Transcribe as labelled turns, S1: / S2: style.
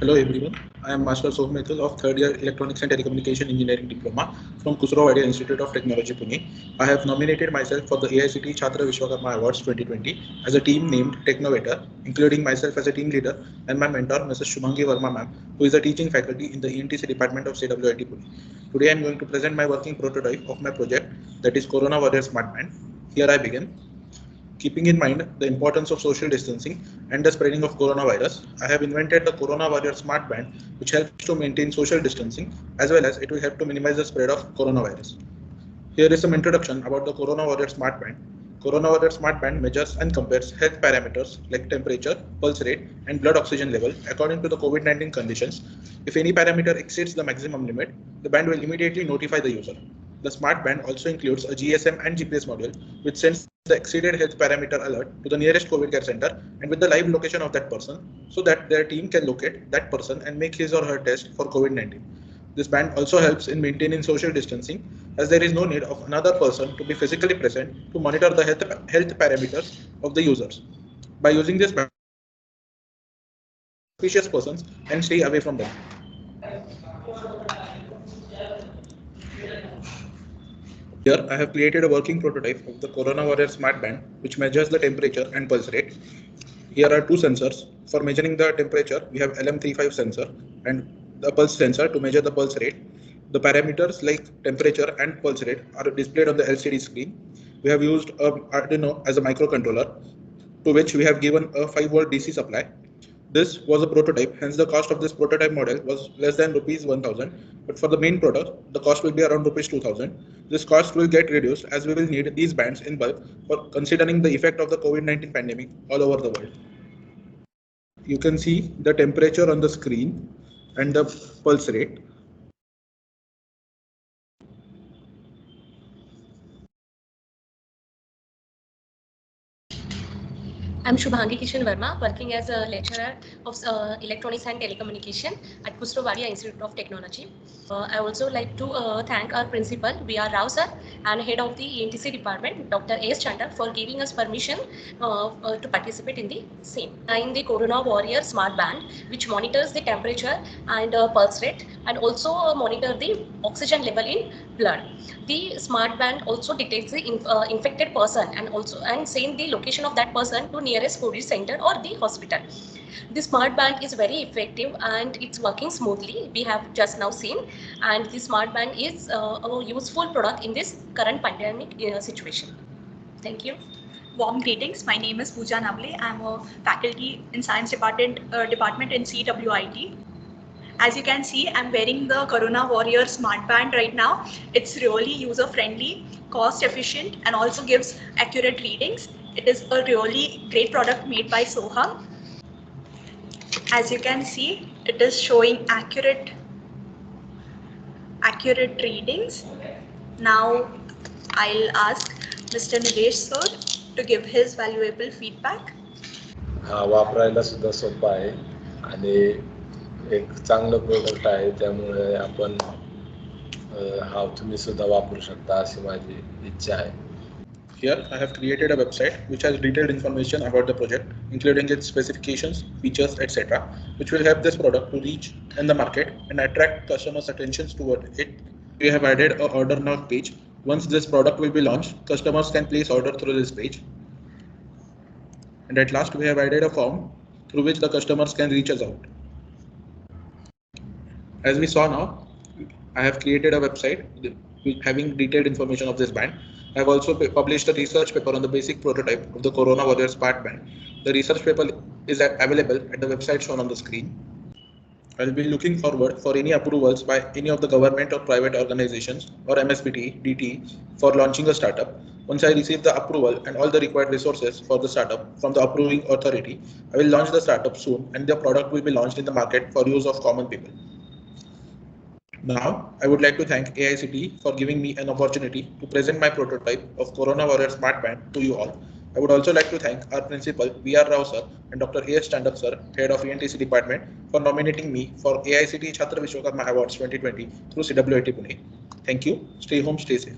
S1: Hello everyone, I am Master Soham Mithil of third year Electronics and Telecommunication Engineering Diploma from Khusro Wadia Institute of Technology Pune. I have nominated myself for the AICTE Chhatra Vishwakarma Awards 2020 as a team named Technovator, including myself as a team leader and my mentor Mrs. Shumangi Verma ma'am, who is a teaching faculty in the ENTC department of CWIT Pune. Today I am going to present my working prototype of my project, that is Corona Warrior Smart Band. Here I begin. Keeping in mind the importance of social distancing and the spreading of coronavirus, I have invented the Corona Warrior Smart Band, which helps to maintain social distancing as well as it will help to minimize the spread of coronavirus. Here is some introduction about the Corona Warrior Smart Band. Corona Warrior Smart Band measures and compares health parameters like temperature, pulse rate, and blood oxygen level according to the COVID-19 conditions. If any parameter exceeds the maximum limit, the band will immediately notify the user. The Smart Band also includes a GSM and GPS module, which sends the exceeded health parameter alert to the nearest COVID care center and with the live location of that person so that their team can locate that person and make his or her test for COVID-19. This band also helps in maintaining social distancing as there is no need of another person to be physically present to monitor the health parameters of the users. By using this band, suspicious persons and stay away from them. Here I have created a working prototype of the Corona Warrior Smart Band which measures the temperature and pulse rate. Here are two sensors. For measuring the temperature, we have LM35 sensor and the pulse sensor to measure the pulse rate. The parameters like temperature and pulse rate are displayed on the LCD screen. We have used Arduino as a microcontroller to which we have given a 5-volt DC supply. This was a prototype, hence the cost of this prototype model was less than rupees 1000. But for the main product, the cost will be around rupees 2000. This cost will get reduced as we will need these bands in bulk for considering the effect of the COVID-19 pandemic all over the world. You can see the temperature on the screen and the pulse rate.
S2: I'm Shubhangi Kishan Verma, working as a lecturer of Electronics and Telecommunication at Khusro Wadia Institute of Technology. I also like to thank our principal, B.R. Rao sir, and head of the ENTC department, Dr. A.S. Chandak, for giving us permission to participate in the same. In the Corona Warrior Smart Band, which monitors the temperature and pulse rate, and also monitor the oxygen level in blood. The smart band also detects the infected person and send the location of that person to nearest COVID center or the hospital. The smart band is very effective and it's working smoothly. We have just now seen, and the smart band is a useful product in this current pandemic situation. Thank you.
S3: Warm greetings. My name is Pooja Navle. I'm a faculty in science department in CWIT. As you can see, I'm wearing the Corona Warrior Smart Band right now. It's really user-friendly, cost-efficient, and also gives accurate readings. It is a really great product made by Soham. As you can see, it is showing accurate readings. Now, I'll ask Mr. Nilesh sir to give his valuable feedback.
S4: वापरायला सुद्धा सोपा आहे आणि एक चांगलं product आहे, त्यामुळे आपण तुम्ही सुद्धा वापरू शकता अशी माझी इच्छा आहे.
S1: Here I have created a website which has detailed information about the project, including its specifications, features, etc., which will help this product to reach in the market and attract customers' attention toward it. We have added a order now page. Once this product will be launched, customers can place order through this page. And at last, we have added a form through which the customers can reach us out. As we saw now, I have created a website having detailed information of this band. I have also published a research paper on the basic prototype of the Corona Warrior Smart Band. The research paper is available at the website shown on the screen. I will be looking forward for any approvals by any of the government or private organizations or MSPT, DT for launching a startup. Once I receive the approval and all the required resources for the startup from the approving authority, I will launch the startup soon and the product will be launched in the market for use of common people. Now, I would like to thank AICTE for giving me an opportunity to present my prototype of Corona Warrior Smart Band to you all. I would also like to thank our principal, B.R. Rao sir and Dr. A.S. Chandak sir, head of ENTC department, for nominating me for AICTE Chhatra Vishwakarma Awards 2020 through CWIT Pune. Thank you. Stay home, stay safe.